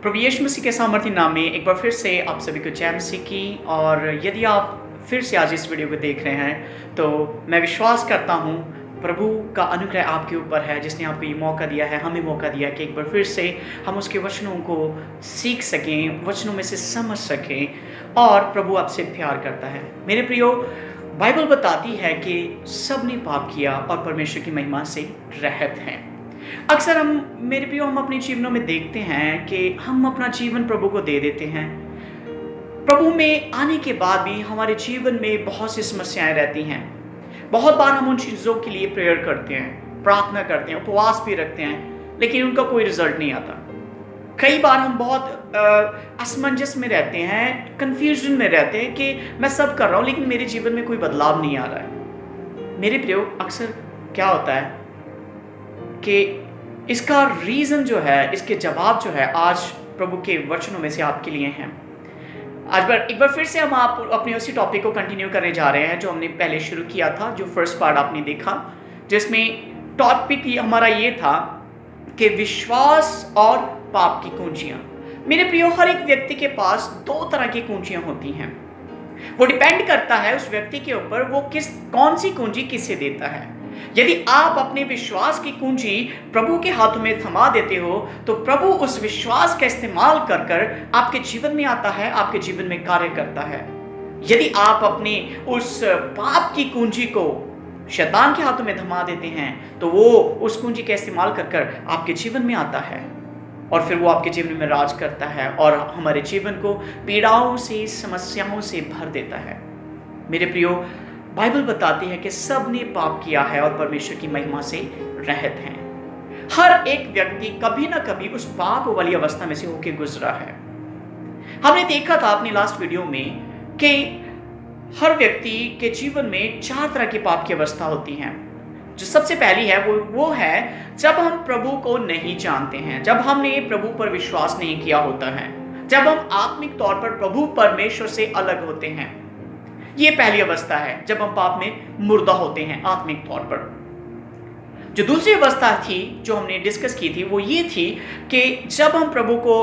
प्रभु यीशु मसीह के सामर्थ्य नाम में एक बार फिर से आप सभी को जय मसीह की। और यदि आप फिर से आज इस वीडियो को देख रहे हैं तो मैं विश्वास करता हूँ प्रभु का अनुग्रह आपके ऊपर है, जिसने आपको ये मौका दिया है, हमें मौका दिया कि एक बार फिर से हम उसके वचनों को सीख सकें, वचनों में से समझ सकें। और प्रभु आपसे प्यार करता है। मेरे प्रियो, बाइबल बताती है कि सब ने पाप किया और परमेश्वर की महिमा से रहित हैं। अक्सर हम अपने जीवनों में देखते हैं कि हम अपना जीवन प्रभु को दे देते हैं। प्रभु में आने के बाद भी हमारे जीवन में बहुत सी समस्याएं रहती हैं। बहुत बार हम उन चीज़ों के लिए प्रेयर करते हैं, प्रार्थना करते हैं, उपवास भी रखते हैं, लेकिन उनका कोई रिजल्ट नहीं आता। कई बार हम बहुत असमंजस में रहते हैं, कंफ्यूजन में रहते हैं कि मैं सब कर रहा हूँ लेकिन मेरे जीवन में कोई बदलाव नहीं आ रहा है। मेरे प्रियो, अक्सर क्या होता है कि इसका रीज़न जो है, इसके जवाब जो है आज प्रभु के वचनों में से आपके लिए हैं। आज एक बार फिर से हम आप अपने उसी टॉपिक को कंटिन्यू करने जा रहे हैं जो हमने पहले शुरू किया था, जो फर्स्ट पार्ट आपने देखा, जिसमें टॉपिक हमारा ये था कि विश्वास और पाप की कुंजियां। मेरे प्रियो, हर एक व्यक्ति के पास दो तरह की कुंजियां होती हैं। वो डिपेंड करता है उस व्यक्ति के ऊपर वो कौन सी कुंजी किसे देता है। यदि आप अपने विश्वास की कुंजी प्रभु के हाथों में थमा देते हो तो प्रभु उस विश्वास का इस्तेमाल कर कर आपके जीवन में आता है, आपके जीवन में कार्य करता है। यदि आप अपने उस पाप की कुंजी को शैतान के हाथों में थमा देते हैं तो वो उस कुंजी का इस्तेमाल कर कर आपके जीवन में आता है और फिर वो आपके जीवन में राज करता है और हमारे जीवन को पीड़ाओं से, समस्याओं से भर देता है। मेरे प्रियो, बाइबल बताती है कि सब ने पाप किया है और परमेश्वर की महिमा से रहित हैं। हर एक व्यक्ति कभी ना कभी उस पाप वाली अवस्था में से होके गुजरा है। हमने देखा था अपनी लास्ट वीडियो में कि हर व्यक्ति के जीवन में चार तरह की पाप की अवस्था होती है। जो सबसे पहली है वो है जब हम प्रभु को नहीं जानते हैं, जब हमने प्रभु पर विश्वास नहीं किया होता है, जब हम आत्मिक तौर पर प्रभु परमेश्वर से अलग होते हैं। ये पहली अवस्था है जब हम पाप में मुर्दा होते हैं आत्मिक तौर पर। जो दूसरी अवस्था थी जो हमने डिस्कस की थी वो ये थी कि जब हम प्रभु को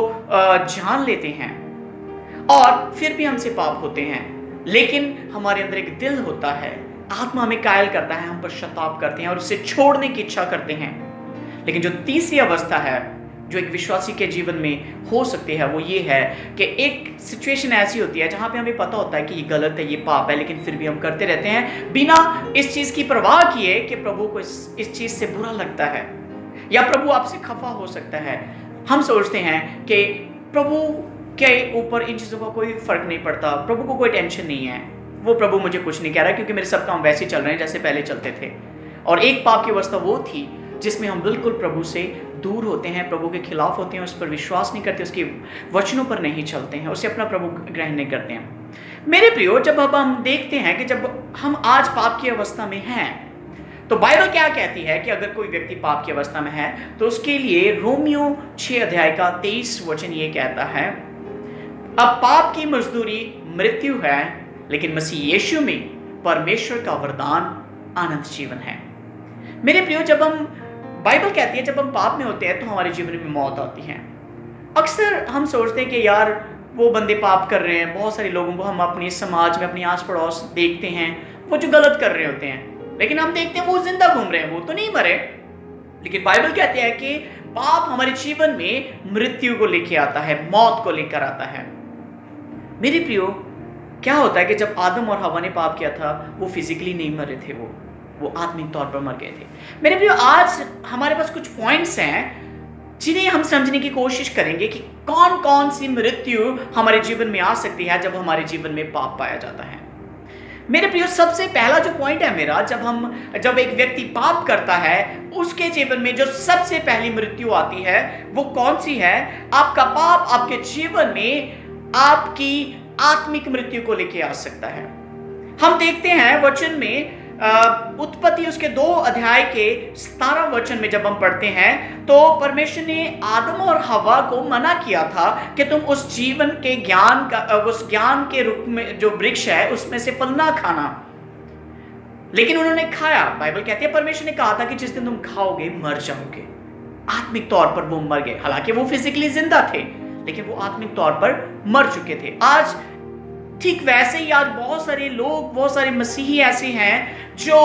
जान लेते हैं और फिर भी हमसे पाप होते हैं, लेकिन हमारे अंदर एक दिल होता है, आत्मा हमें कायल करता है, हम पश्चाताप करते हैं और उसे छोड़ने की इच्छा करते हैं। लेकिन जो तीसरी अवस्था है जो एक विश्वासी के जीवन में हो सकती है वो ये है कि एक सिचुएशन ऐसी होती है जहां पे हमें पता होता है कि ये गलत है, ये पाप है, लेकिन फिर भी हम करते रहते हैं बिना इस चीज की परवाह किए कि प्रभु को इस चीज से बुरा लगता है या प्रभु आपसे खफा हो सकता है। हम सोचते हैं कि प्रभु के ऊपर इन चीजों का कोई फर्क नहीं पड़ता, प्रभु को कोई टेंशन नहीं है, वो प्रभु मुझे कुछ नहीं कह रहा क्योंकि मेरे सब काम वैसे चल रहे हैं जैसे पहले चलते थे। और एक पाप की अवस्था वो थी जिसमें हम बिल्कुल प्रभु से दूर होते हैं, प्रभु के खिलाफ होते हैं, उस पर विश्वास नहीं करते, उसके वचनों पर नहीं चलते हैं, उसे अपना प्रभु ग्रहण नहीं करते हैं। मेरे प्रियो, जब अब हम देखते हैं कि जब हम आज पाप की अवस्था में हैं तो बाइबल क्या कहती है कि अगर कोई व्यक्ति पाप की अवस्था में है तो उसके लिए रोमियो 6 अध्याय का 23 वचन ये कहता है, अब पाप की मजदूरी मृत्यु है, लेकिन मसीह यीशु में परमेश्वर का वरदान अनंत जीवन है। मेरे प्रियो, जब हम बाइबल कहती है जब हम पाप में होते हैं तो हमारे जीवन में मौत आती है। अक्सर हम सोचते हैं कि यार वो बंदे पाप कर रहे हैं, बहुत सारे लोगों को हम अपने समाज में, अपनी आस पड़ोस देखते हैं वो जो गलत कर रहे होते हैं, लेकिन हम देखते हैं वो जिंदा घूम रहे हैं, वो तो नहीं मरे। लेकिन बाइबल कहती है कि पाप हमारे जीवन में मृत्यु को लेकर आता है, मौत को लेकर आता है। मेरे प्रियो, क्या होता है कि जब आदम और हवा ने पाप किया था वो फिजिकली नहीं मरे थे, वो आत्मिक तौर पर मर गए थे। मेरे प्रियो, आज हमारे पास कुछ पॉइंट्स हैं जिन्हें हम समझने की कोशिश करेंगे कि कौन कौन सी मृत्यु हमारे जीवन में आ सकती है जब हमारे जीवन में पाप पाया जाता है। मेरे प्रियो, सबसे पहला जो पॉइंट है मेरा, जब एक व्यक्ति पाप करता है उसके जीवन में जो सबसे पहली मृत्यु आती है वो कौन सी है? आपका पाप आपके जीवन में आपकी आत्मिक मृत्यु को लेके आ सकता है। हम देखते हैं वचन में उत्पत्ति उसके 2 अध्याय के 17 वचन में जब हम पढ़ते हैं तो परमेश्वर ने आदम और हवा को मना किया था कि तुम उस जीवन के उस ज्ञान के रूप में जो वृक्ष है उसमें से फल ना खाना, लेकिन उन्होंने खाया। बाइबल कहती है परमेश्वर ने कहा था कि जिस दिन तुम खाओगे मर जाओगे। आत्मिक तौर पर वो मर गए, हालांकि वो फिजिकली जिंदा थे लेकिन वो आत्मिक तौर पर मर चुके थे। आज ठीक वैसे ही आज बहुत सारे लोग, बहुत सारे मसीही ऐसे हैं जो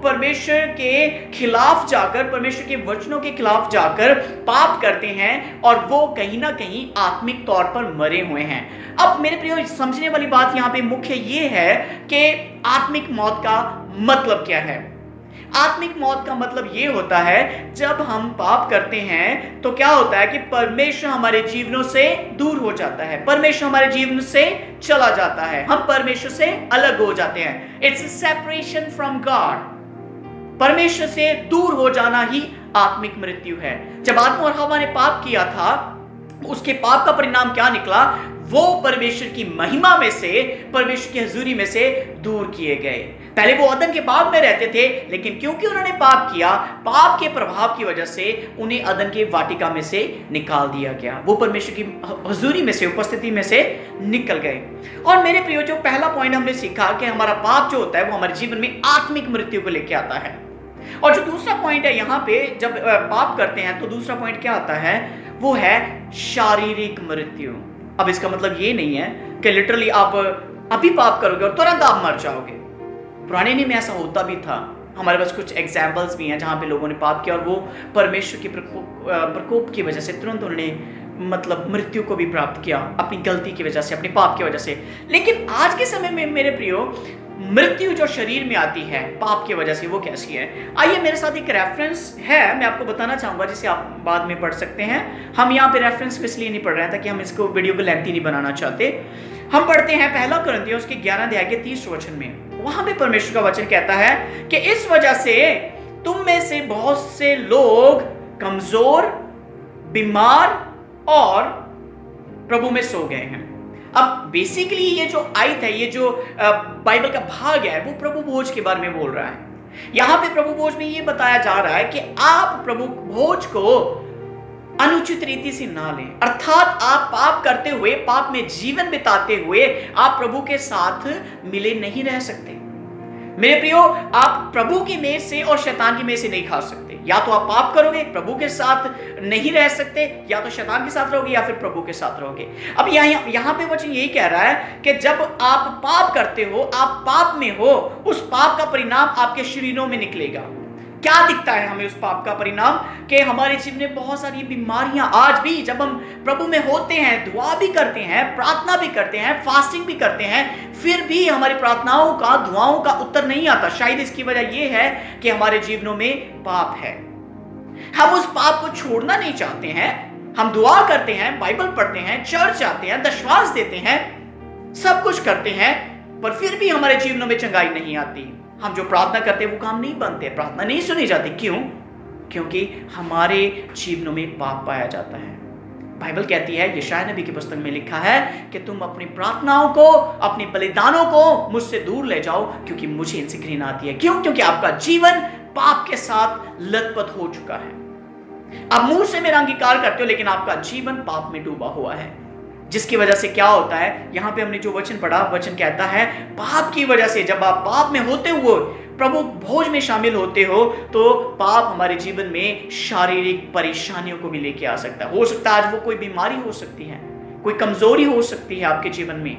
परमेश्वर के खिलाफ जाकर, परमेश्वर के वचनों के खिलाफ जाकर पाप करते हैं और वो कहीं ना कहीं आत्मिक तौर पर मरे हुए हैं। अब मेरे प्रियो, समझने वाली बात यहाँ पे मुख्य ये है कि आत्मिक मौत का मतलब क्या है। आत्मिक मौत का मतलब ये होता है, जब हम पाप करते हैं तो क्या होता है कि परमेश्वर हमारे जीवनों से दूर हो जाता है, परमेश्वर हमारे जीवन से चला जाता है, हम परमेश्वर से अलग हो जाते हैं। It's separation from God. परमेश्वर से दूर हो जाना ही आत्मिक मृत्यु है। जब आदम और हवा ने पाप किया था, उसके पाप का परिणाम क्या निकला? वो परमेश्वर की महिमा में से, परमेश्वर की हजूरी में से दूर किए गए। पहले वो अदन के बाग में रहते थे, लेकिन क्योंकि उन्होंने पाप किया, पाप के प्रभाव की वजह से उन्हें अदन के वाटिका में से निकाल दिया गया। वो परमेश्वर की हजूरी में से, उपस्थिति में से निकल गए। और मेरे प्रियो, जो पहला पॉइंट हमने सीखा कि हमारा पाप जो होता है वो हमारे जीवन में आत्मिक मृत्यु को लेकर आता है। और जो दूसरा पॉइंट है यहाँ पे, जब पाप करते हैं तो दूसरा पॉइंट क्या आता है? वो है शारीरिक मृत्यु। अब इसका मतलब ये नहीं है कि लिटरली आप अभी पाप करोगे और तुरंत आप मर जाओगे। पुराने नियम में ऐसा होता भी था। हमारे पास कुछ एग्जाम्पल्स भी हैं जहाँ पे लोगों ने पाप किया और वो परमेश्वर के प्रकोप की वजह से तुरंत उन्होंने मतलब मृत्यु को भी प्राप्त किया, अपनी गलती की वजह से, अपने पाप की वजह से। लेकिन आज के समय में मेरे प्रियो, मृत्यु जो शरीर में आती है पाप की वजह से, वो कैसी है? आइए, मेरे साथ एक रेफरेंस है, मैं आपको बताना चाहूंगा, जिसे आप बाद में पढ़ सकते हैं। हम यहाँ पे रेफरेंस को इसलिए नहीं पढ़ रहे हैं ताकि हम इसको वीडियो को लेंथी नहीं बनाना चाहते। हम पढ़ते हैं पहला कुरिन्थियों उसके 11 अध्याय के 30 वचन में। वहां पे परमेश्वर का वचन कहता है कि इस वजह से तुम में से बहुत से लोग कमजोर, बीमार और प्रभु में सो गए हैं। अब बेसिकली ये जो आयत है, ये जो बाइबल का भाग है, वो प्रभु भोज के बारे में बोल रहा है। यहां पे प्रभु भोज में ये बताया जा रहा है कि आप प्रभु भोज को अनुचित रीति से ना लें, अर्थात आप पाप करते हुए, पाप में जीवन बिताते हुए आप प्रभु के साथ मिले नहीं रह सकते। मेरे प्रियो, आप प्रभु की मेज से और शैतान की मेज से नहीं खा सकते। या तो आप पाप करोगे, प्रभु के साथ नहीं रह सकते, या तो शैतान के साथ रहोगे या फिर प्रभु के साथ रहोगे। अब यहाँ पे वचन यही कह रहा है कि जब आप पाप करते हो, आप पाप में हो, उस पाप का परिणाम आपके शरीरों में निकलेगा। क्या दिखता है हमें उस पाप का परिणाम? कि हमारे जीवन में बहुत सारी बीमारियां, आज भी जब हम प्रभु में होते हैं, दुआ भी करते हैं, प्रार्थना भी करते हैं, फास्टिंग भी करते हैं, फिर भी हमारी प्रार्थनाओं का, दुआओं का उत्तर नहीं आता। शायद इसकी वजह यह है कि हमारे जीवनों में पाप है। हम उस पाप को छोड़ना नहीं चाहते हैं। हम दुआ करते हैं, बाइबल पढ़ते हैं, चर्च जाते हैं, दशवांश देते हैं, सब कुछ करते हैं, पर फिर भी हमारे जीवनों में चंगाई नहीं आती। हम जो प्रार्थना करते हैं वो काम नहीं बनते, प्रार्थना नहीं सुनी जाती। क्यों? क्योंकि हमारे जीवनों में पाप पाया जाता है। बाइबल कहती है, यशायाह नबी की पुस्तक में लिखा है कि तुम अपनी प्रार्थनाओं को, अपने बलिदानों को मुझसे दूर ले जाओ, क्योंकि मुझे इनसे घृणा आती है। क्यों? क्योंकि आपका जीवन पाप के साथ लथपथ हो चुका है। आप मुंह से मेरा अंगीकार करते हो, लेकिन आपका जीवन पाप में डूबा हुआ है। जिसकी वजह से क्या होता है, यहां पे हमने जो वचन पढ़ा, वचन कहता है पाप की वजह से, जब आप पाप में होते हुए प्रभु भोज में शामिल होते हो, तो पाप हमारे जीवन में शारीरिक परेशानियों को भी लेके आ सकता है। हो सकता है आज वो कोई बीमारी हो सकती है, कोई कमजोरी हो सकती है आपके जीवन में।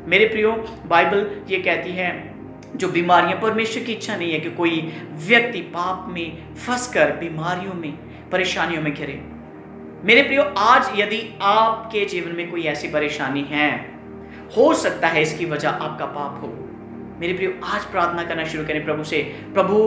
मेरे प्रियो, बाइबल ये कहती है जो बीमारियां, परमेश्वर की इच्छा नहीं है कि कोई व्यक्ति पाप में फंसकर बीमारियों में, परेशानियों में घिरे। मेरे प्रियो, आज यदि आपके जीवन में कोई ऐसी परेशानी है, हो सकता है इसकी वजह आपका पाप हो। मेरे प्रियो, आज प्रार्थना करना शुरू करें प्रभु से, प्रभु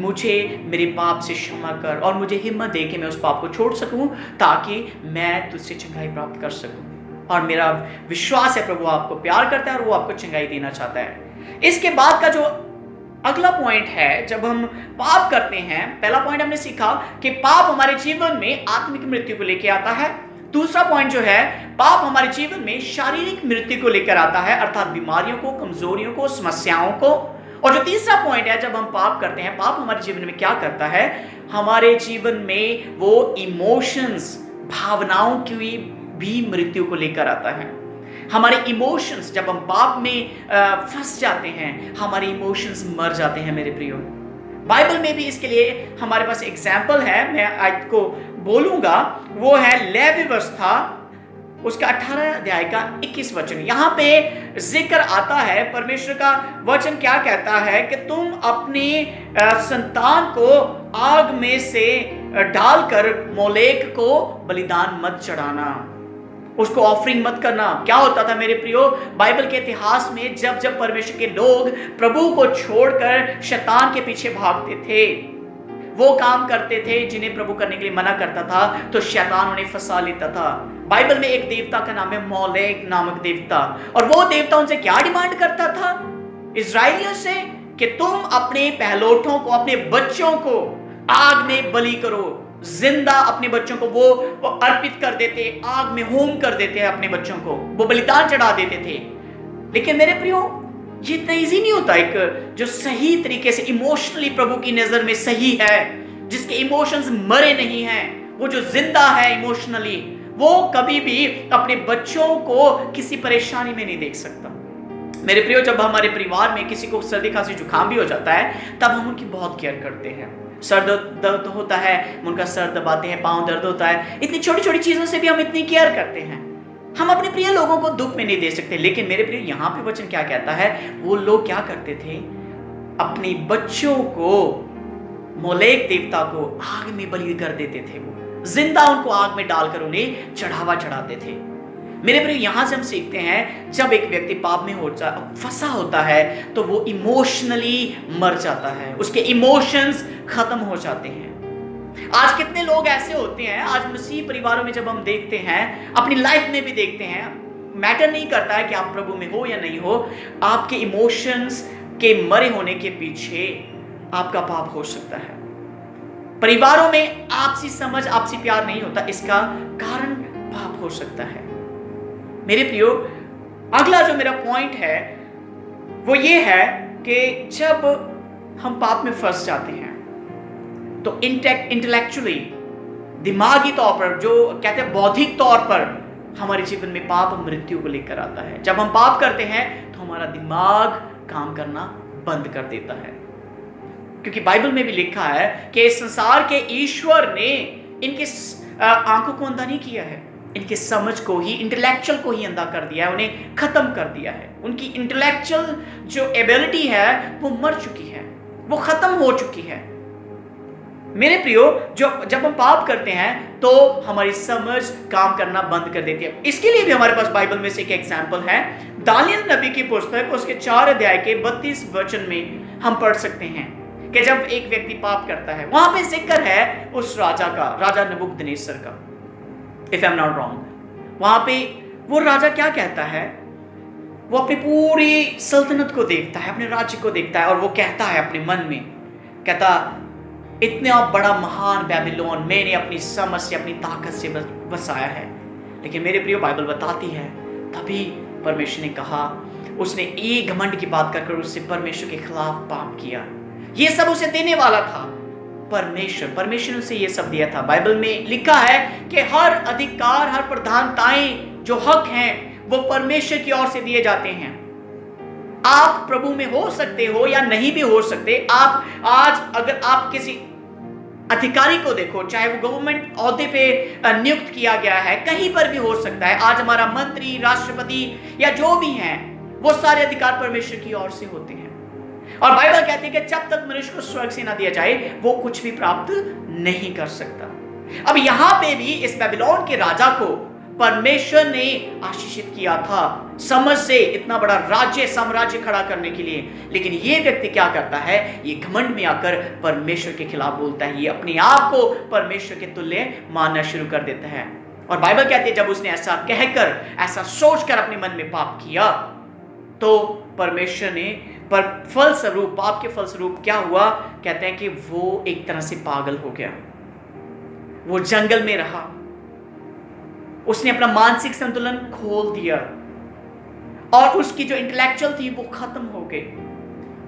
मुझे मेरे पाप से क्षमा कर और मुझे हिम्मत दे कि मैं उस पाप को छोड़ सकूं, ताकि मैं तुझसे चंगाई प्राप्त कर सकूं। और मेरा विश्वास है प्रभु आपको प्यार करता है और वो आपको चंगाई देना चाहता है। इसके बाद का जो अगला पॉइंट है, जब हम पाप करते हैं, पहला पॉइंट हमने सीखा कि पाप हमारे जीवन में आत्मिक मृत्यु को लेकर आता है। दूसरा पॉइंट जो है, पाप हमारे जीवन में शारीरिक मृत्यु को लेकर आता है, अर्थात बीमारियों को, कमजोरियों को, समस्याओं को। और जो तीसरा पॉइंट है, जब हम पाप करते हैं, पाप हमारे जीवन में क्या करता है, हमारे जीवन में वो इमोशंस, भावनाओं की भी मृत्यु को लेकर आता है। हमारे इमोशंस, जब हम पाप में फंस जाते हैं, हमारे इमोशंस मर जाते हैं। मेरे प्रियो, बाइबल में भी इसके लिए हमारे पास एग्जाम्पल है, मैं आज को बोलूंगा, वो है लय व्यवस्था उसका 18 अध्याय का 21 वचन, यहाँ पे जिक्र आता है, परमेश्वर का वचन क्या कहता है कि तुम अपनी संतान को आग में से डालकर मोलेक को बलिदान मत चढ़ाना, उसको ऑफरिंग मत करना। क्या होता था मेरे प्रियो, बाइबल के इतिहास में जब जब परमेश्वर के लोग प्रभु को छोड़कर शैतान के पीछे भागते थे, वो काम करते थे जिन्हें प्रभु करने के लिए मना करता था, तो शैतान उन्हें फंसा लेता था। बाइबल में एक देवता का नाम है मोलेक नामक देवता, और वो देवता उनसे क्या डिमांड करता था इजराइलियों से, कि तुम अपने पहलोठों को, अपने बच्चों को आग में बलि करो। जिंदा अपने बच्चों को वो अर्पित कर देते, आग में होम कर देते हैं अपने बच्चों को, वो बलिदान चढ़ा देते थे। लेकिन मेरे प्रियो, ये इतना इजी नहीं होता। एक जो सही तरीके से इमोशनली प्रभु की नजर में सही है, जिसके इमोशंस मरे नहीं हैं, वो जो जिंदा है इमोशनली, वो कभी भी अपने बच्चों को किसी परेशानी में नहीं देख सकता। मेरे प्रियो, जब हमारे परिवार में किसी को सर्दी खांसी जुकाम भी हो जाता है, तब हम उनकी बहुत केयर करते हैं। सर दर्द होता है, उनका सर दबाते हैं, पांव दर्द होता है, इतनी छोटी छोटी चीजों से भी हम इतनी केयर करते हैं। हम अपने प्रिय लोगों को दुख में नहीं दे सकते। लेकिन मेरे प्रिय, यहाँ पे वचन क्या कहता है, वो लोग क्या करते थे, अपने बच्चों को मोलेक देवता को आग में बलि कर देते थे। वो जिंदा उनको आग में डालकर उन्हें चढ़ावा चढ़ाते थे। मेरे प्रिय, यहां से हम सीखते हैं, जब एक व्यक्ति पाप में फंसा होता है तो वो इमोशनली मर जाता है, उसके इमोशंस खत्म हो जाते हैं। आज कितने लोग ऐसे होते हैं, आज मसीह परिवारों में जब हम देखते हैं, अपनी लाइफ में भी देखते हैं, मैटर नहीं करता है कि आप प्रभु में हो या नहीं हो, आपके इमोशंस के मरे होने के पीछे आपका पाप हो सकता है। परिवारों में आपसी समझ, आपसी प्यार नहीं होता, इसका कारण पाप हो सकता है। मेरे प्रियो, अगला जो मेरा पॉइंट है वो ये है कि जब हम पाप में फंस जाते हैं तो इंटेलेक्चुअली, दिमागी तौर पर, जो कहते हैं बौद्धिक तौर पर, हमारे जीवन में पाप मृत्यु को लेकर आता है। जब हम पाप करते हैं तो हमारा दिमाग काम करना बंद कर देता है, क्योंकि बाइबल में भी लिखा है कि इस संसार के ईश्वर ने इनके आंखों को अंधा नहीं किया है, इनके समझ को ही, इंटेलेक्चुअल को ही अंधा कर दिया है, उन्हें खत्म कर दिया है। उनकी इंटेलेक्चुअल जो एबिलिटी है वो मर चुकी है, वो खत्म हो चुकी है। मेरे प्रियो, जब हम पाप करते हैं तो हमारी समझ काम करना बंद कर देती है। इसके लिए भी हमारे पास बाइबल में से एक एग्जाम्पल है, दानियल नबी की पुस्तक उसके 4 अध्याय के 32 वचन में हम पढ़ सकते हैं कि जब एक व्यक्ति पाप करता है, वहां पे जिक्र है उस राजा का, राजा नबूकदनेस्सर का, if I am not wrong. वहां पे वो राजा क्या कहता है, वो अपनी पूरी सल्तनत को देखता है, अपने राज्य को देखता है, और वो कहता है अपने मन में, कहता, इतना बड़ा महान बेबीलोन मैंने अपनी समझ से, अपनी ताकत से बसाया है। लेकिन मेरे प्रिय, बाइबल बताती है तभी परमेश्वर ने कहा, उसने एक घमंड की बात कर उससे परमेश्वर के खिलाफ पाप किया। ये सब उसे देने वाला था परमेश्वर ने उसे ये सब दिया था। बाइबल में लिखा है कि हर अधिकार, हर प्रधानताएं, जो हक हैं, वो परमेश्वर की ओर से दिए जाते हैं। आप प्रभु में हो सकते हो या नहीं भी हो सकते। आप आज अगर आप किसी अधिकारी को देखो, चाहे वो गवर्नमेंट ओहदे पे नियुक्त किया गया है, कहीं पर भी हो सकता है। आज हमारा मंत्री, राष्ट्रपति या जो भी हैं, वो सारे अधिकार परमेश्वर की ओर से होते हैं। और बाइबल कहती है कि जब तक मनुष्य को स्वर्ग से ना दिया जाए, वो कुछ भी प्राप्त नहीं कर सकता। अब यहां पे भी इस बेबीलोन के राजा को परमेश्वर ने आशीषित किया था समझ से, इतना बड़ा राज्य, साम्राज्य खड़ा करने के लिए। लेकिन ये व्यक्ति क्या करता है, ये घमंड में आकर परमेश्वर के खिलाफ बोलता है, ये अपने आप को परमेश्वर के तुल्य मानना शुरू कर देता है। और बाइबल कहती है जब उसने ऐसा कहकर, ऐसा सोचकर अपने मन में पाप किया, तो परमेश्वर ने पर फलस्वरूप, पाप के फलस्वरूप क्या हुआ, कहते हैं कि वो एक तरह से पागल हो गया। वो जंगल में रहा, उसने अपना मानसिक संतुलन खोल दिया, और उसकी जो इंटेलेक्चुअल थी वो खत्म हो गई।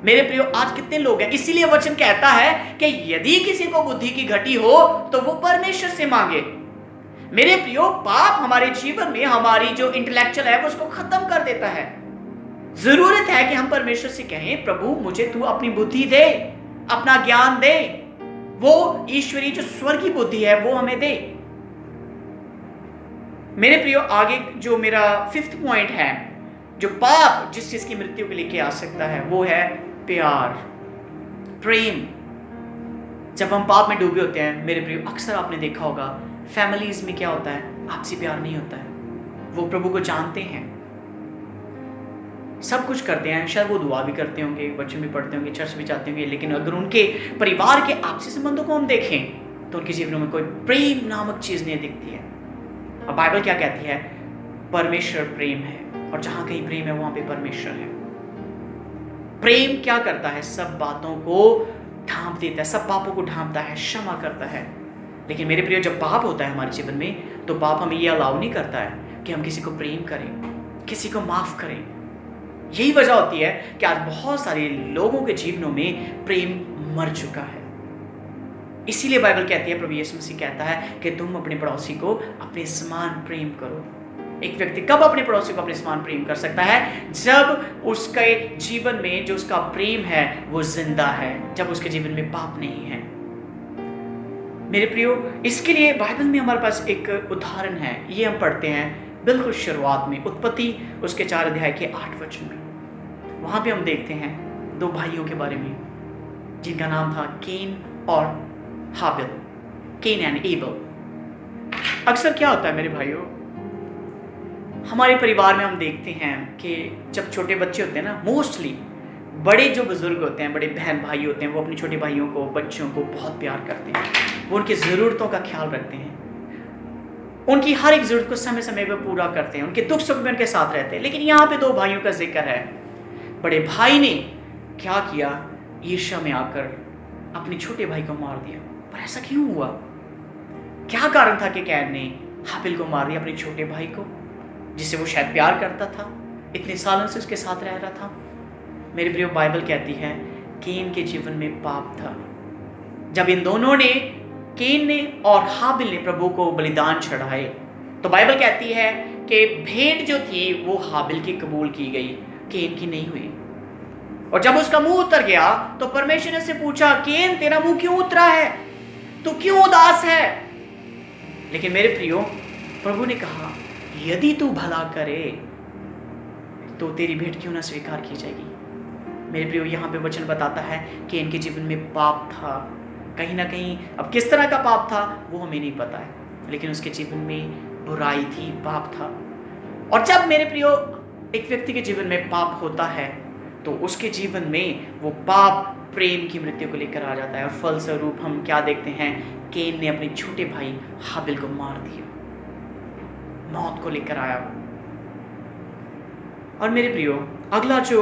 मेरे प्रियो, आज कितने लोग हैं, इसीलिए वचन कहता है कि यदि किसी को बुद्धि की घटी हो तो वो परमेश्वर से मांगे। मेरे प्रियो, पाप हमारे जीवन में हमारी जो इंटेलेक्चुअल है वो उसको खत्म कर देता है। जरूरत है कि हम परमेश्वर से कहें, प्रभु मुझे तू अपनी बुद्धि दे, अपना ज्ञान दे, वो ईश्वरीय जो स्वर्गीय बुद्धि है वो हमें दे। मेरे प्रियो, आगे जो मेरा 5th पॉइंट है, जो पाप जिस चीज की मृत्यु को लेके आ सकता है, वो है प्यार, प्रेम। जब हम पाप में डूबे होते हैं मेरे प्रियो, अक्सर आपने देखा होगा फैमिलीज में क्या होता है, आपसी प्यार नहीं होता है। वो प्रभु को जानते हैं, सब कुछ करते हैं, शायद वो दुआ भी करते होंगे, बच्चे भी पढ़ते होंगे, चर्च भी जाते होंगे, लेकिन अगर उनके परिवार के आपसी संबंधों को हम देखें तो उनके जीवनों में कोई प्रेम नामक चीज नहीं दिखती है। और बाइबल क्या कहती है? परमेश्वर प्रेम है, और जहां कहीं प्रेम है वहां पे परमेश्वर है। प्रेम क्या करता है? सब बातों को ढांप देता है, सब पापों को ढांपता है, क्षमा करता है। लेकिन मेरे प्रिय, जब पाप होता है हमारे जीवन में, तो पाप हमें ये अलाउ नहीं करता है कि हम किसी को प्रेम करें, किसी को माफ करें। यही वजह होती है कि आज बहुत सारे लोगों के जीवनों में प्रेम मर चुका है। इसीलिए बाइबल कहती है, प्रभु यीशु मसीह कहता है कि तुम अपने पड़ोसी को अपने समान प्रेम करो। एक व्यक्ति कब अपने पड़ोसी को अपने समान प्रेम कर सकता है? जब उसके जीवन में जो उसका प्रेम है वो जिंदा है, जब उसके जीवन में पाप नहीं है। मेरे प्रियो, इसके लिए बाइबल में हमारे पास एक उदाहरण है, ये हम पढ़ते हैं बिल्कुल शुरुआत में, उत्पत्ति उसके 4 अध्याय के 8 वचन में। वहां पे हम देखते हैं 2 भाइयों के बारे में जिनका नाम था केन और हाबिल, केन एंड एबल। अक्सर क्या होता है मेरे भाइयों, हमारे परिवार में हम देखते हैं कि जब छोटे बच्चे होते हैं ना, मोस्टली बड़े जो बुजुर्ग होते हैं, बड़े बहन भाई होते हैं, वो अपने छोटे भाइयों को, बच्चों को बहुत प्यार करते हैं, वो उनकी ज़रूरतों का ख्याल रखते हैं, उनकी हर एक ज़रूरत को समय समय पर पूरा करते हैं, उनके दुख सुख में उनके साथ रहते हैं। लेकिन यहाँ पे 2 भाइयों का जिक्र है। बड़े भाई ने क्या किया? ईर्ष्या में आकर अपने छोटे भाई को मार दिया। पर ऐसा क्यों हुआ? क्या कारण था कि कैन ने हाबिल को मार दिया, अपने छोटे भाई को, जिससे वो शायद प्यार करता था, इतने सालों से उसके साथ रह रहा था। मेरे प्रिय, बाइबल कहती है केन के जीवन में पाप था। जब इन दोनों ने, केन ने और हाबिल ने, प्रभु को बलिदान चढ़ाए, तो बाइबल कहती है कि भेंट जो थी वो हाबिल की कबूल की गई, केन की नहीं हुई। और जब उसका मुंह उतर गया तो परमेश्वर ने से पूछा, केन तेरा मुंह क्यों उतरा है? तू क्यों उदास है? लेकिन मेरे प्रियो, प्रभु ने कहा, यदि तू भला करे तो तेरी भेंट क्यों ना स्वीकार की जाएगी। मेरे प्रियो, यहाँ पे वचन बताता है कि इनके जीवन में पाप था, कहीं ना कहीं। अब किस तरह का पाप था वो हमें नहीं पता है, लेकिन उसके जीवन में बुराई थी, पाप था। और जब मेरे प्रियो एक व्यक्ति के जीवन में पाप होता है तो उसके जीवन में वो पाप प्रेम की मृत्यु को लेकर आ जाता है। और फलस्वरूप हम क्या देखते हैं? केन ने अपने छोटे भाई हाबिल को मार दिया, मौत को लेकर आया। और मेरे प्रियो, अगला जो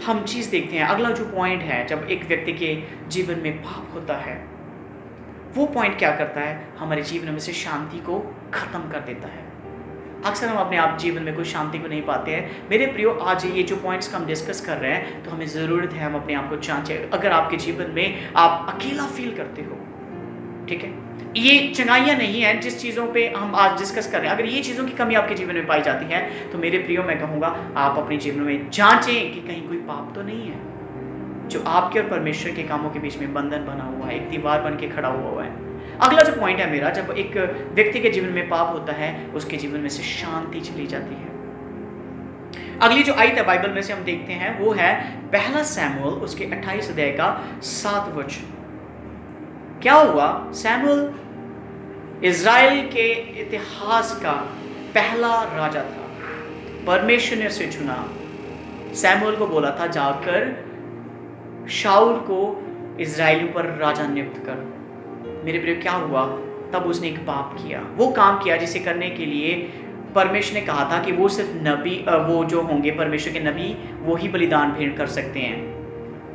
हम चीज़ देखते हैं, अगला जो पॉइंट है, जब एक व्यक्ति के जीवन में पाप होता है, वो पॉइंट क्या करता है? हमारे जीवन में से शांति को खत्म कर देता है। अक्सर हम अपने आप जीवन में कोई शांति को नहीं पाते हैं। मेरे प्रियो, आज ये जो पॉइंट्स हम डिस्कस कर रहे हैं, तो हमें ज़रूरत है हम अपने आप को जांचें। अगर आपके जीवन में आप अकेला फील करते हो, ठीक है, ये चंगाइयाँ नहीं है जिस चीज़ों पे हम आज डिस्कस कर रहे हैं, अगर ये चीज़ों की कमी आपके जीवन में पाई जाती है, तो मेरे प्रियो मैं कहूँगा आप अपने जीवन में जांचें कि कहीं कोई पाप तो नहीं है जो आपके और परमेश्वर के कामों के बीच में बंधन बना हुआ है, एक दीवार बन के खड़ा हुआ है। अगला जो पॉइंट है मेरा, जब एक व्यक्ति के जीवन में पाप होता है, उसके जीवन में से शांति चली जाती है। अगली जो आयत है बाइबल में से हम देखते हैं, वो है 1 शमूएल उसके 28 अध्याय का 7 वचन। क्या हुआ? शमूएल इज़राइल के इतिहास का पहला राजा था। परमेश्वर ने उसे चुना, शमूएल को बोला था जाकर शाऊल को इज़राइलियों पर राजा नियुक्त कर। मेरे प्रिय, क्या हुआ? तब उसने एक पाप किया, वो काम किया जिसे करने के लिए परमेश्वर ने कहा था कि वो सिर्फ नबी, वो जो होंगे परमेश्वर के नबी, वो ही बलिदान भेंट कर सकते हैं,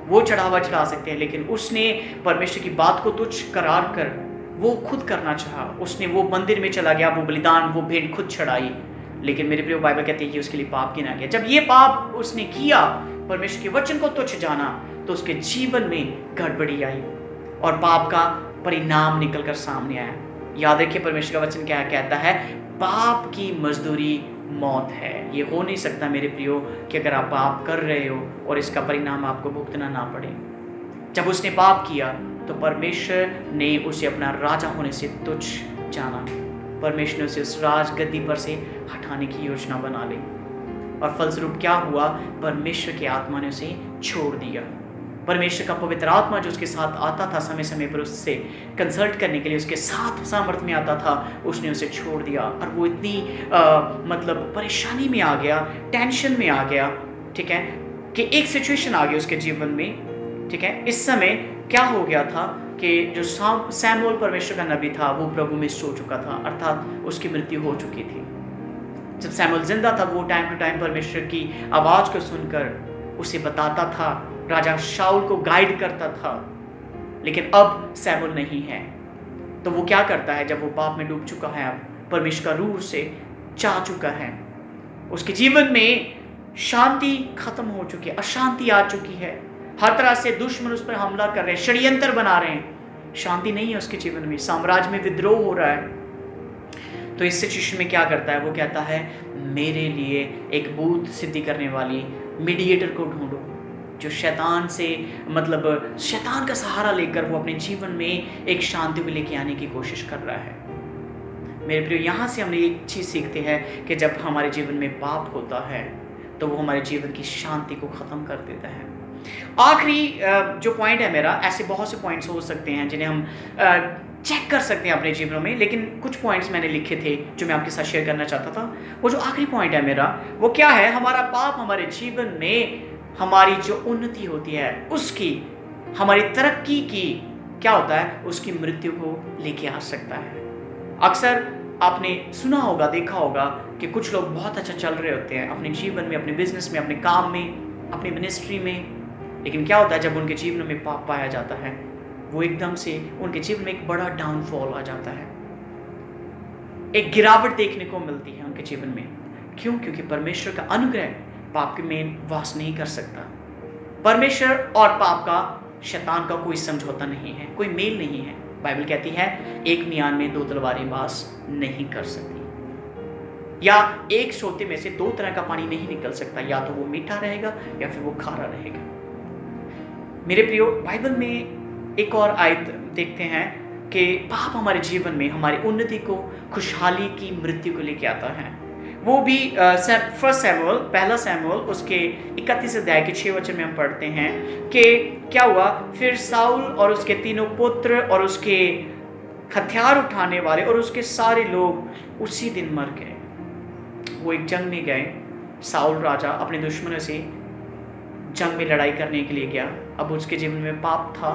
वो चढ़ावा चढ़ा सकते हैं। लेकिन उसने परमेश्वर की बात को तुच्छ करार कर वो खुद करना चाहा। उसने वो मंदिर में चला गया, वो बलिदान, वो भेंट खुद चढ़ाई। लेकिन मेरे प्रिय, बाइबल कहती है कि उसके लिए पाप गिना गया। जब ये पाप उसने किया, परमेश्वर के वचन को तुच्छ जाना, तो उसके जीवन में गड़बड़ी आई और पाप का परिणाम निकलकर सामने आया। याद रखिए, परमेश्वर का वचन क्या कहता है? पाप की मजदूरी मौत है। ये हो नहीं सकता मेरे प्रियो कि अगर आप पाप कर रहे हो और इसका परिणाम आपको भुगतना ना पड़े। जब उसने पाप किया तो परमेश्वर ने उसे अपना राजा होने से तुच्छ जाना। परमेश्वर ने उसे उस राज गद्दी पर से हटाने की योजना बना ली। और फलस्वरूप क्या हुआ? परमेश्वर की आत्मा ने उसे छोड़ दिया। परमेश्वर का पवित्र आत्मा जो उसके साथ आता था, समय समय पर उससे कंसल्ट करने के लिए उसके साथ सामर्थ्य में आता था, उसने उसे छोड़ दिया। और वो इतनी मतलब परेशानी में आ गया, टेंशन में आ गया, ठीक है, कि एक सिचुएशन आ गई उसके जीवन में, ठीक है। इस समय क्या हो गया था कि जो सैमुअल परमेश्वर का नबी था वो प्रभु में सो चुका था, अर्थात उसकी मृत्यु हो चुकी थी। जब सैमुअल जिंदा था वो टाइम टू टाइम परमेश्वर की आवाज को सुनकर उसे बताता था, राजा शाऊल को गाइड करता था। लेकिन अब सैमुअल नहीं है, तो वो क्या करता है? जब वो पाप में डूब चुका है, अब परमेश्वर का रूह से जा चुका है, उसके जीवन में शांति खत्म हो चुकी है, अशांति आ चुकी है, हर तरह से दुश्मन उस पर हमला कर रहे हैं, षड्यंत्र बना रहे हैं, शांति नहीं है उसके जीवन में, साम्राज्य में विद्रोह हो रहा है। तो इस सिचुएशन में क्या करता है? वो कहता है, मेरे लिए एक बूथ सिद्धि करने वाली मीडिएटर को ढूंढो, जो शैतान से मतलब शैतान का सहारा लेकर वो अपने जीवन में एक शांति को लेके आने की कोशिश कर रहा है। मेरे प्रिय, यहाँ से हमने एक चीज़ सीखते हैं कि जब हमारे जीवन में पाप होता है तो वो हमारे जीवन की शांति को ख़त्म कर देता है। आखिरी जो पॉइंट है मेरा, ऐसे बहुत से पॉइंट्स हो सकते हैं जिन्हें हम चेक कर सकते हैं अपने जीवनों में, लेकिन कुछ पॉइंट्स मैंने लिखे थे जो मैं आपके साथ शेयर करना चाहता था। वो जो आखिरी पॉइंट है मेरा, वो क्या है? हमारा पाप हमारे जीवन में हमारी जो उन्नति होती है उसकी, हमारी तरक्की की क्या होता है? उसकी मृत्यु को लेके आ सकता है। अक्सर आपने सुना होगा, देखा होगा कि कुछ लोग बहुत अच्छा चल रहे होते हैं अपने जीवन में, अपने बिजनेस में, अपने काम में, अपनी मिनिस्ट्री में, लेकिन क्या होता है जब उनके जीवन में पाप पाया जाता है, वो एकदम से उनके जीवन में एक बड़ा डाउनफॉल आ जाता है, एक गिरावट देखने को मिलती है उनके जीवन में। क्यों? क्योंकि परमेश्वर का अनुग्रह पाप के में वास नहीं कर सकता। परमेश्वर और पाप का, शैतान का कोई समझौता नहीं है, कोई मेल नहीं है। बाइबल कहती है एक मियान में दो तलवारें वास नहीं कर सकती, या एक सोते में से दो तरह का पानी नहीं निकल सकता, या तो वो मीठा रहेगा या फिर वो खारा रहेगा। मेरे प्रियो, बाइबल में एक और आयत देखते हैं कि पाप हमारे जीवन में हमारी उन्नति को, खुशहाली की मृत्यु को लेके आता है। वो भी पहला सैमुअल उसके 31 अध्याय के 6 वचन में हम पढ़ते हैं कि क्या हुआ? फिर साउल और उसके तीनों पुत्र और उसके हथियार उठाने वाले और उसके सारे लोग उसी दिन मर गए। वो एक जंग में गए, साउल राजा अपने दुश्मनों से जंग में लड़ाई करने के लिए गया। अब उसके जीवन में पाप था,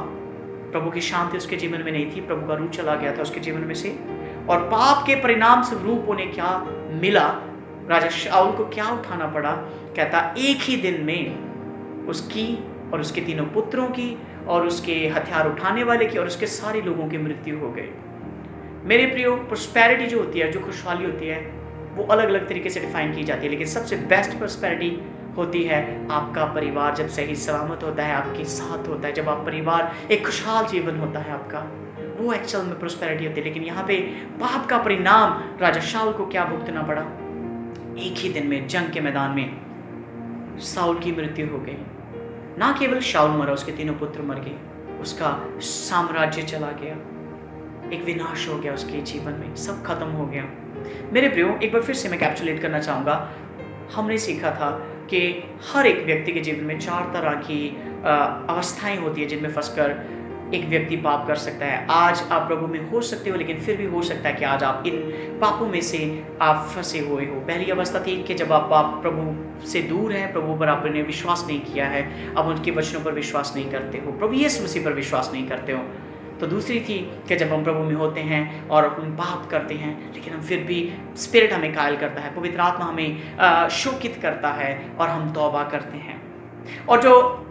प्रभु की शांति उसके जीवन में नहीं थी, प्रभु का रूह चला गया था उसके जीवन में से, और पाप के परिणाम स्वरूप उन्हें क्या मिला? राजा शाऊल को क्या उठाना पड़ा? कहता एक ही दिन में उसकी और उसके तीनों पुत्रों की और उसके हथियार उठाने वाले की और उसके सारे लोगों की मृत्यु हो गई। मेरे प्रियो, प्रोस्पेरिटी जो होती है, जो खुशहाली होती है, वो अलग अलग तरीके से डिफाइन की जाती है, लेकिन सबसे बेस्ट प्रोस्पेरिटी होती है आपका परिवार जब सही सलामत होता है, आपके साथ होता है, जब आप परिवार, एक खुशहाल जीवन होता है आपका, वो एक्चुअल में प्रोस्पेरिटी होती है। लेकिन यहाँ पे पाप का परिणाम राजा शाऊल को क्या भुगतना पड़ा? एक ही दिन में जंग के मैदान में साउल की मृत्यु हो गई। ना केवल शाऊल मरा, उसके तीनों पुत्र मर गए, उसका साम्राज्य चला गया, एक विनाश हो गया उसके जीवन में, सब खत्म हो गया। मेरे प्रियो, एक बार फिर से मैं कैप्चुलेट करना चाहूँगा। हमने सीखा था कि हर एक व्यक्ति के जीवन में 4 तरह की अवस्थाएं होती है जिनमें फंसकर एक व्यक्ति पाप कर सकता है। आज आप प्रभु में हो सकते हो, लेकिन फिर भी हो सकता है कि आज आप इन पापों में से आप फंसे हुए हो। पहली अवस्था थी कि जब आप प्रभु से दूर हैं, प्रभु पर आपने विश्वास नहीं किया है, आप उनके वचनों पर विश्वास नहीं करते हो, प्रभु यीशु मसीह पर विश्वास नहीं करते हो। तो दूसरी थी कि जब हम प्रभु में होते हैं और हम पाप करते हैं, लेकिन हम फिर भी, स्पिरिट हमें कायल करता है, पवित्र आत्मा हमें शोकित करता है और हम तौबा करते हैं। और जो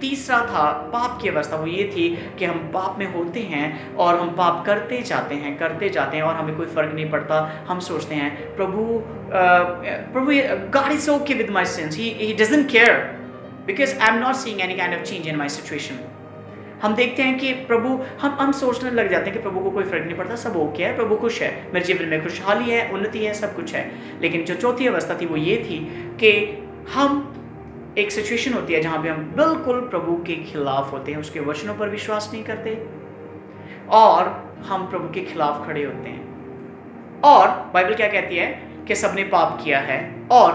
तीसरा था पाप की अवस्था, वो ये थी कि हम पाप में होते हैं और हम पाप करते जाते हैं और हमें कोई फर्क नहीं पड़ता। हम सोचते हैं प्रभु God is okay with my sins, he doesn't care because I'm not seeing any kind of change in my situation। हम देखते हैं कि प्रभु, हम सोचने लग जाते हैं कि प्रभु को कोई फर्क नहीं पड़ता, सब ओके है, प्रभु खुश है, मेरे जीवन में खुशहाली है, उन्नति है, सब कुछ है। लेकिन जो चौथी अवस्था थी वो ये थी कि हम, एक सिचुएशन होती है जहाँ पे हम बिल्कुल प्रभु के खिलाफ होते हैं, उसके वचनों पर विश्वास नहीं करते, और हम प्रभु के खिलाफ खड़े होते हैं। और बाइबल क्या कहती है कि सबने पाप किया है और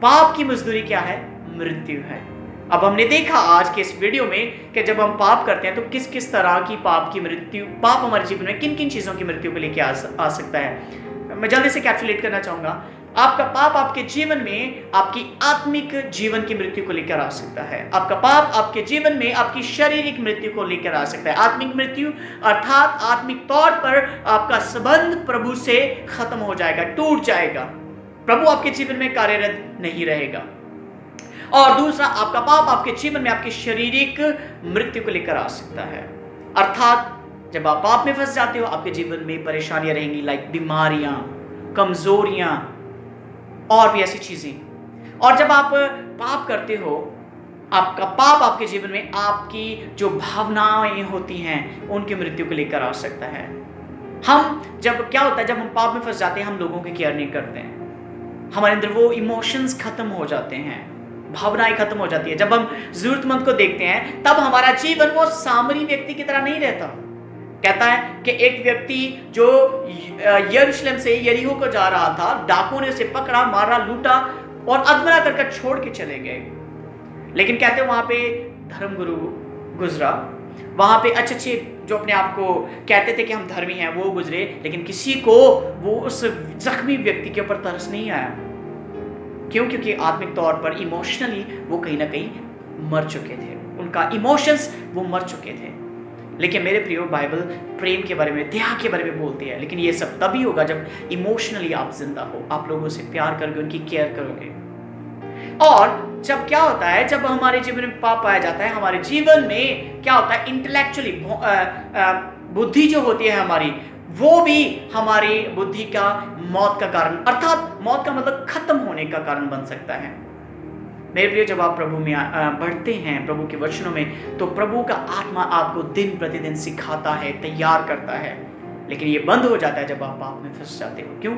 पाप की मजदूरी क्या है? मृत्यु है। अब हमने देखा आज के इस वीडियो में कि जब हम पाप करते हैं तो किस किस तरह की पाप हमारे जीवन में किन किन चीजों की मृत्यु को लेकर आ सकता है। मैं जल्दी से कैप्सुलेट करना चाहूंगा। आपका पाप आपके जीवन में आपकी आत्मिक जीवन की मृत्यु को लेकर आ सकता है। आपका पाप आपके जीवन में आपकी शारीरिक मृत्यु को लेकर आ सकता है। आत्मिक मृत्यु अर्थात आत्मिक तौर पर आपका संबंध प्रभु से खत्म हो जाएगा, टूट जाएगा, प्रभु आपके जीवन में कार्यरत नहीं रहेगा। और दूसरा, आपका पाप आपके जीवन में आपकी शारीरिक मृत्यु को लेकर आ सकता है। अर्थात जब आप पाप में फंस जाते हो आपके जीवन में परेशानियां रहेंगी, लाइक बीमारियां, कमजोरियां और भी ऐसी चीजें। और जब आप पाप करते हो, आपका पाप आपके जीवन में आपकी जो भावनाएं होती हैं उनकी मृत्यु को लेकर आ सकता है। हम जब क्या होता है, जब हम पाप में फंस जाते हैं हम लोगों की केयर नहीं करते हैं, हमारे अंदर वो इमोशंस खत्म हो जाते हैं, भावनाएं खत्म हो जाती है। जब हम जरूरतमंद को देखते हैं तब हमारा जीवन वो सामरी व्यक्ति की तरह नहीं रहता। कहता है कि एक व्यक्ति जो यरूशलेम से यरीहो को जा रहा था, डाकुओं ने उसे पकड़ा, मारा, लूटा और अधमरा करके छोड़ के चले गए। लेकिन कहते वहां पे धर्मगुरु गुजरा, वहां पे अच्छे जो अपने आप को कहते थे कि हम धर्मी हैं वो गुजरे, लेकिन किसी को वो उस जख्मी व्यक्ति के ऊपर तरस नहीं आया। क्यों? क्योंकि आत्मिक तौर पर इमोशनली वो कहीं ना कहीं मर चुके थे, उनका इमोशंस वो मर चुके थे। लेकिन मेरे प्रियो, बाइबल प्रेम के बारे में, दया के बारे में बोलती है, लेकिन ये सब तभी होगा जब इमोशनली आप जिंदा हो, आप लोगों से प्यार करोगे, उनकी केयर करोगे। और जब क्या होता है, जब हमारे जीवन में पाप पाया जाता है, हमारे जीवन में क्या होता है, इंटेलेक्चुअली बुद्धि जो होती है हमारी, वो भी हमारी बुद्धि का मौत का कारण, अर्थात मौत का मतलब खत्म होने का कारण बन सकता है। मेरे प्रिय, जब आप प्रभु में बढ़ते हैं, प्रभु के वचनों में, तो प्रभु का आत्मा आपको दिन प्रतिदिन सिखाता है, तैयार करता है। लेकिन ये बंद हो जाता है जब आप पाप में फंस जाते हो। क्यों?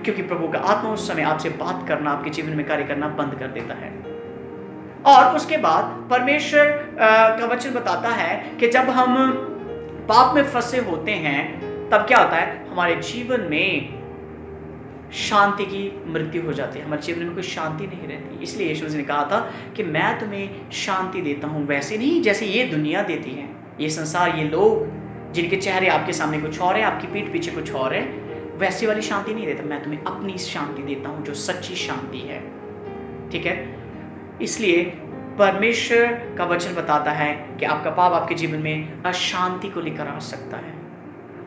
क्योंकि प्रभु का आत्मा उस समय आपसे बात करना, आपके जीवन में कार्य करना बंद कर देता है। और उसके बाद परमेश्वर का वचन बताता है कि जब हम पाप में फंसे होते हैं तब क्या होता है, हमारे जीवन में शांति की मृत्यु हो जाती है, हमारे जीवन में कोई शांति नहीं रहती। इसलिए यीशु ने कहा था कि मैं तुम्हें शांति देता हूं, वैसे नहीं जैसे ये दुनिया देती है। ये संसार, ये लोग जिनके चेहरे आपके सामने कुछ और है, आपकी पीठ पीछे कुछ और है, वैसी वाली शांति नहीं देता। मैं तुम्हें अपनी शांति देता हूं जो सच्ची शांति है। ठीक है? इसलिए परमेश्वर का वचन बताता है कि आपका पाप आपके जीवन में अशांति को लेकर आ सकता है।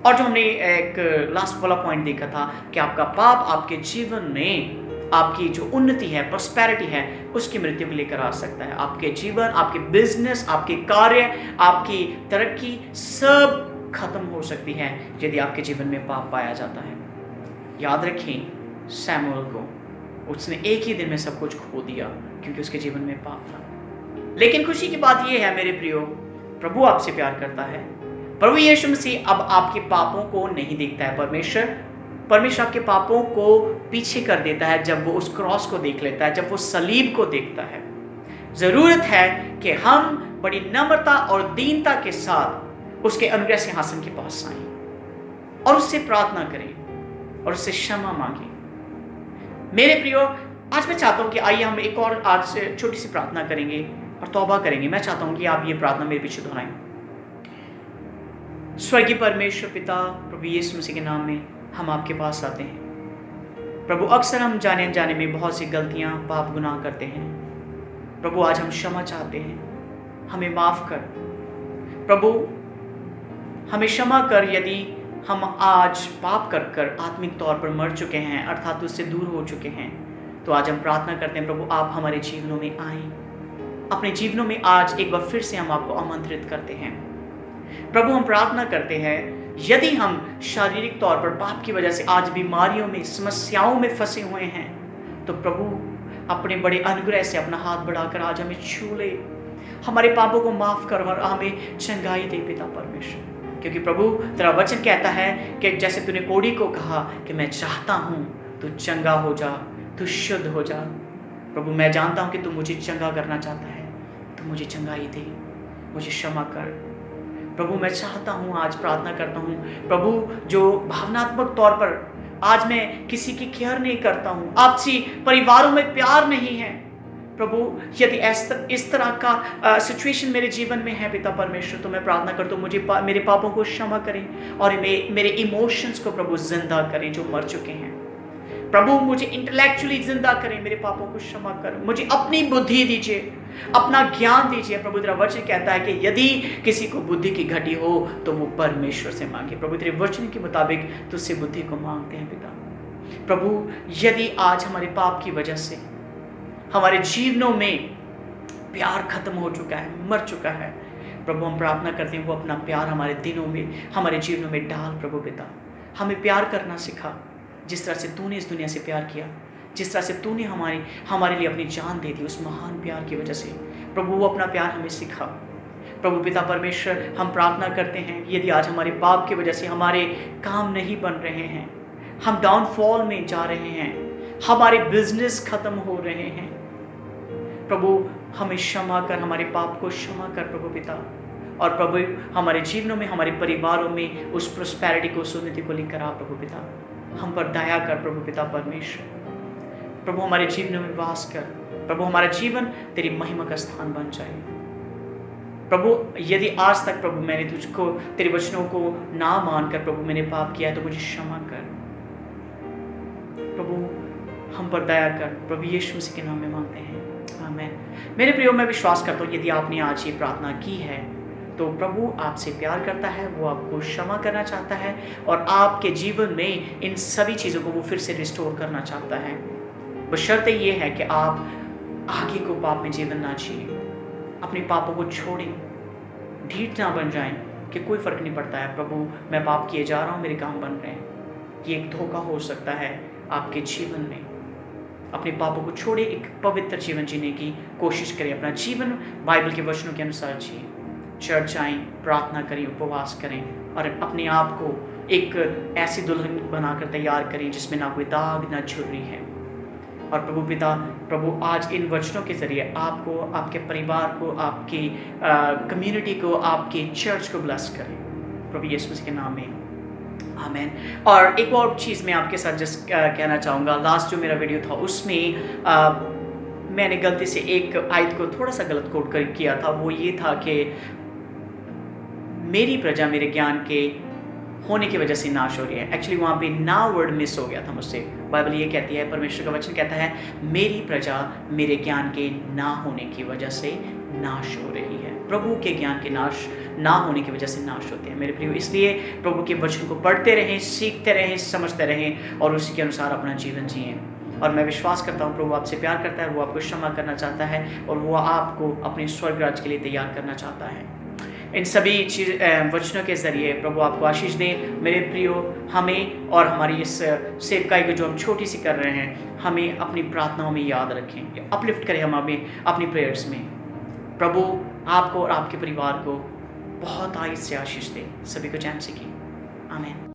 और जो हमने एक लास्ट वाला पॉइंट देखा था कि आपका पाप आपके जीवन में आपकी जो उन्नति है, प्रॉस्पेरिटी है, उसकी मृत्यु को लेकर आ सकता है। आपके जीवन, आपके बिजनेस, आपके कार्य, आपकी तरक्की सब खत्म हो सकती है यदि आपके जीवन में पाप पाया जाता है। याद रखें सैमुअल को, उसने एक ही दिन में सब कुछ खो दिया क्योंकि उसके जीवन में पाप था। लेकिन खुशी की बात यह है मेरे प्रियो, प्रभु आपसे प्यार करता है। प्रभु यीशु मसीह अब आपके पापों को नहीं देखता है। परमेश्वर आपके पापों को पीछे कर देता है जब वो उस क्रॉस को देख लेता है, जब वो सलीब को देखता है। जरूरत है कि हम बड़ी नम्रता और दीनता के साथ उसके अनुग्रह सिंहासन के पास आएं और उससे प्रार्थना करें और उससे क्षमा मांगें। मेरे प्रियो, आज मैं चाहता हूं कि आइए हम एक और आज छोटी सी प्रार्थना करेंगे और तौबा करेंगे। मैं चाहता हूं कि आप ये प्रार्थना मेरे पीछे दोहराएं। स्वर्गीय परमेश्वर पिता, प्रभु यीशु मसीह के नाम में हम आपके पास आते हैं। प्रभु, अक्सर हम जाने अनजाने में बहुत सी गलतियां, पाप, गुनाह करते हैं। प्रभु, आज हम क्षमा चाहते हैं, हमें माफ कर। प्रभु, हमें क्षमा कर यदि हम आज पाप कर कर आत्मिक तौर पर मर चुके हैं, अर्थात उससे दूर हो चुके हैं। तो आज हम प्रार्थना करते हैं प्रभु, आप हमारे जीवनों में आएं, अपने जीवनों में आज एक बार फिर से हम आपको आमंत्रित करते हैं। प्रभु, हम प्रार्थना करते हैं यदि हम शारीरिक तौर पर पाप की वजह से आज बीमारियों में, समस्याओं में फंसे हुए हैं, तो प्रभु अपने बड़े अनुग्रह से अपना हाथ बढ़ाकर आज हमें छू ले, हमारे पापों को माफ कर और हमें चंगाई दे पिता परमेश्वर। क्योंकि प्रभु तेरा वचन कहता है कि जैसे तूने कोढ़ी को कहा कि मैं चाहता हूं तू चंगा हो जा, तू शुद्ध हो जा। प्रभु, मैं जानता हूं कि तू मुझे चंगा करना चाहता है, तू मुझे चंगाई दे, मुझे क्षमा कर। प्रभु मैं चाहता हूँ, आज प्रार्थना करता हूँ प्रभु, जो भावनात्मक तौर पर आज मैं किसी की केयर नहीं करता हूँ, आपसी परिवारों में प्यार नहीं है प्रभु, यदि इस तरह का सिचुएशन मेरे जीवन में है पिता परमेश्वर, तो मैं प्रार्थना करता हूँ मुझे मेरे पापों को क्षमा करें और मेरे इमोशंस को प्रभु जिंदा करें जो मर चुके हैं प्रभु, मुझे इंटेलेक्चुअली जिंदा करें, मेरे पापों को क्षमा कर, मुझे अपनी बुद्धि दीजिए, अपना ज्ञान दीजिए प्रभु। तेरा वचन कहता है कि यदि किसी को बुद्धि की घटी हो तो वो परमेश्वर से मांगे प्रभु, तेरे वचन के मुताबिक तुझसे बुद्धि को मांगते हैं पिता प्रभु। यदि आज हमारे पाप की वजह से हमारे जीवनों में प्यार खत्म हो चुका है, मर चुका है प्रभु, हम प्रार्थना करते हैं वो अपना प्यार हमारे दिनों में, हमारे जीवनों में डाल प्रभु पिता। हमें प्यार करना सिखा जिस तरह से तूने इस दुनिया से प्यार किया, जिस तरह से तूने हमारे लिए अपनी जान दे दी, उस महान प्यार की वजह से प्रभु वो अपना प्यार हमें सिखा प्रभु पिता परमेश्वर। हम प्रार्थना करते हैं यदि आज हमारे पाप की वजह से हमारे काम नहीं बन रहे हैं, हम डाउनफॉल में जा रहे हैं, हमारे बिजनेस खत्म हो रहे हैं प्रभु, हमें क्षमा कर, हमारे पाप को क्षमा कर प्रभु पिता। और प्रभु हमारे जीवनों में, हमारे परिवारों में उस प्रोस्पेरिटी को, सुन्नति को लेकर आ प्रभु पिता। हम पर दया कर प्रभु पिता परमेश्वर। प्रभु हमारे जीवनों में वास कर प्रभु, हमारा जीवन तेरी महिमा का स्थान बन जाए प्रभु। यदि आज तक प्रभु मैंने तुझको, तेरे वचनों को ना मानकर प्रभु मैंने पाप किया है तो मुझे क्षमा कर प्रभु, हम पर दया कर प्रभु, यीशु मसीह के नाम में मांगते हैं, आमीन। मेरे प्रियो, मैं विश्वास करता हूँ यदि आपने आज ये प्रार्थना की है तो प्रभु आपसे प्यार करता है, वो आपको क्षमा करना चाहता है और आपके जीवन में इन सभी चीज़ों को वो फिर से रिस्टोर करना चाहता है। बशर्ते ये है कि आप आगे को पाप में जीवन ना जिए, अपने पापों को छोड़ें, ढीठ ना बन जाएं कि कोई फ़र्क नहीं पड़ता है प्रभु, मैं पाप किए जा रहा हूँ, मेरे काम बन रहे हैं। ये एक धोखा हो सकता है आपके जीवन में। अपने पापों को छोड़े, एक पवित्र जीवन जीने की कोशिश करें, अपना जीवन बाइबल के वचनों के अनुसार जिए। चर्च आएँ, प्रार्थना करें, उपवास करें और अपने आप को एक ऐसी दुल्हन बनाकर तैयार करें जिसमें ना कोई दाग ना झुर्री है। और प्रभु पिता, प्रभु आज इन वचनों के ज़रिए आपको, आपके परिवार को, आपकी कम्युनिटी को, आपके चर्च को ब्लेस करें प्रभु यीशु मसीह के नाम में, आमीन। और एक और चीज़ मैं आपके साथ जस्ट कहना चाहूँगा। लास्ट जो मेरा वीडियो था उसमें मैंने गलती से एक आयत को थोड़ा सा गलत कोट किया था। वो ये था कि मेरी प्रजा मेरे ज्ञान के होने की वजह से नाश हो रही है। एक्चुअली वहाँ पे ना वर्ड मिस हो गया था मुझसे। बाइबल ये कहती है, परमेश्वर का वचन कहता है, मेरी प्रजा मेरे ज्ञान के ना होने की वजह से नाश हो रही है। प्रभु के ज्ञान के नाश ना होने की वजह से नाश होते हैं मेरे प्रियो। इसलिए प्रभु के वचन को पढ़ते रहें, सीखते रहें, समझते रहें और उसी के अनुसार अपना जीवन जिएं। और मैं विश्वास करता हूँ प्रभु आपसे प्यार करता है, वो आपको क्षमा करना चाहता है और वो आपको अपने स्वर्ग राज्य के लिए तैयार करना चाहता है। इन सभी वचनों के ज़रिए प्रभु आपको आशीष दें मेरे प्रियो। हमें और हमारी इस सेवकाई को जो हम छोटी सी कर रहे हैं, हमें अपनी प्रार्थनाओं में याद रखें, अपलिफ्ट करें हम हमें अपनी प्रेयर्स में। प्रभु आपको और आपके परिवार को बहुत आयत से आशीष दें। सभी को जय मसीह की, आमीन।